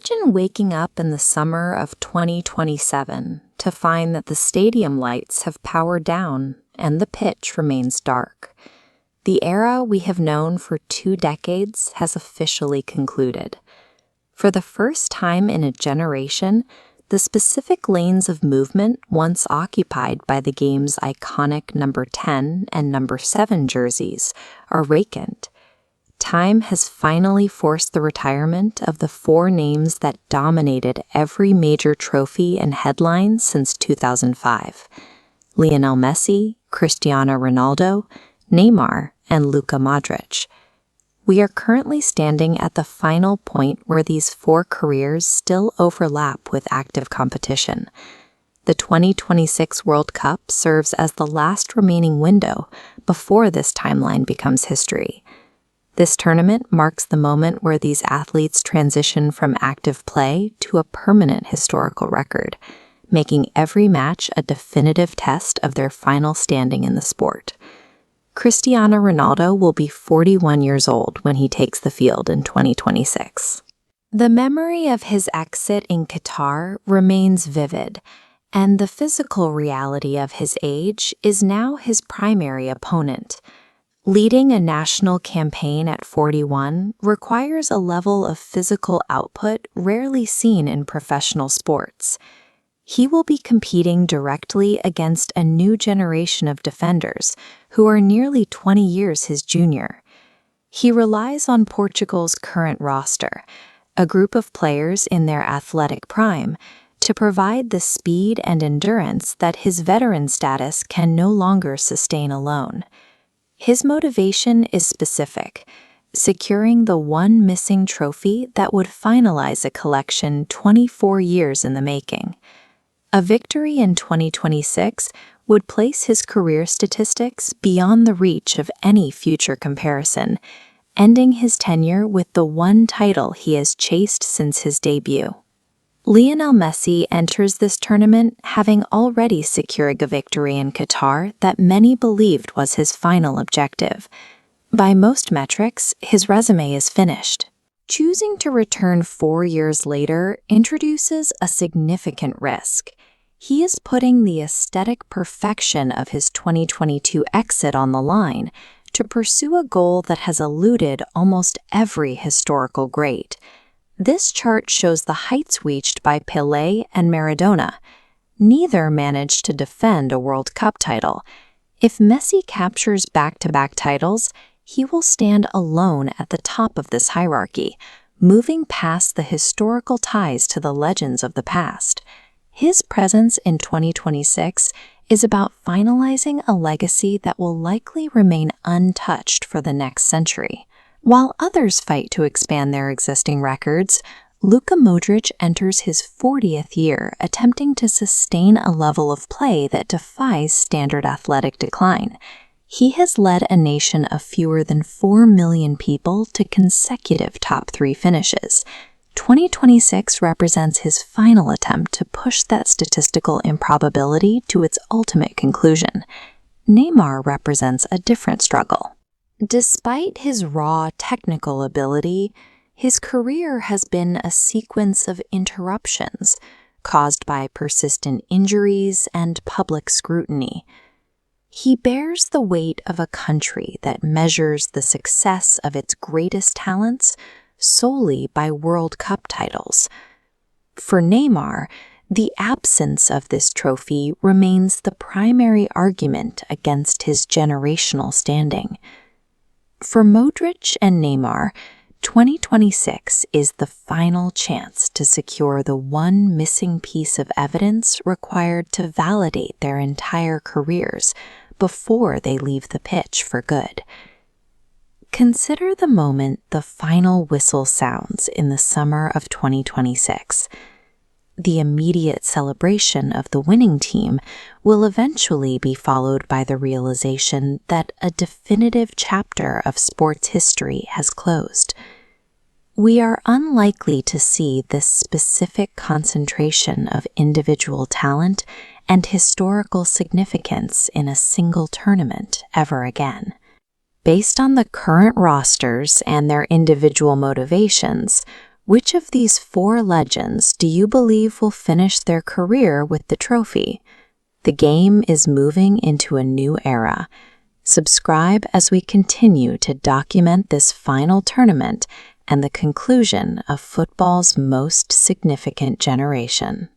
Imagine waking up in the summer of 2027 to find that the stadium lights have powered down and the pitch remains dark. The era we have known for 2 decades has officially concluded. For the first time in a generation, the specific lanes of movement once occupied by the game's iconic number 10 and number 7 jerseys are vacant. Time has finally forced the retirement of the 4 names that dominated every major trophy and headline since 2005: Lionel Messi, Cristiano Ronaldo, Neymar, and Luka Modric. We are currently standing at the final point where these 4 careers still overlap with active competition. The 2026 World Cup serves as the last remaining window before this timeline becomes history. This tournament marks the moment where these athletes transition from active play to a permanent historical record, making every match a definitive test of their final standing in the sport. Cristiano Ronaldo will be 41 years old when he takes the field in 2026. The memory of his exit in Qatar remains vivid, and the physical reality of his age is now his primary opponent. Leading a national campaign at 41 requires a level of physical output rarely seen in professional sports. He will be competing directly against a new generation of defenders who are nearly 20 years his junior. He relies on Portugal's current roster, a group of players in their athletic prime, to provide the speed and endurance that his veteran status can no longer sustain alone. His motivation is specific: securing the one missing trophy that would finalize a collection 24 years in the making. A victory in 2026 would place his career statistics beyond the reach of any future comparison, ending his tenure with the one title he has chased since his debut. Lionel Messi enters this tournament having already secured a victory in Qatar that many believed was his final objective. By most metrics, his resume is finished. Choosing to return 4 years later introduces a significant risk. He is putting the aesthetic perfection of his 2022 exit on the line to pursue a goal that has eluded almost every historical great. This chart shows the heights reached by Pelé and Maradona. Neither managed to defend a World Cup title. If Messi captures back-to-back titles, he will stand alone at the top of this hierarchy, moving past the historical ties to the legends of the past. His presence in 2026 is about finalizing a legacy that will likely remain untouched for the next century. While others fight to expand their existing records, Luka Modric enters his 40th year attempting to sustain a level of play that defies standard athletic decline. He has led a nation of fewer than 4 million people to consecutive top 3 finishes. 2026 represents his final attempt to push that statistical improbability to its ultimate conclusion. Neymar represents a different struggle. Despite his raw technical ability, his career has been a sequence of interruptions caused by persistent injuries and public scrutiny. He bears the weight of a country that measures the success of its greatest talents solely by World Cup titles. For Neymar, the absence of this trophy remains the primary argument against his generational standing. For Modric and Neymar, 2026 is the final chance to secure the one missing piece of evidence required to validate their entire careers before they leave the pitch for good. Consider the moment the final whistle sounds in the summer of 2026. The immediate celebration of the winning team will eventually be followed by the realization that a definitive chapter of sports history has closed. We are unlikely to see this specific concentration of individual talent and historical significance in a single tournament ever again. Based on the current rosters and their individual motivations, Which of these four legends do you believe will finish their career with the trophy? The game is moving into a new era. Subscribe as we continue to document this final tournament and the conclusion of football's most significant generation.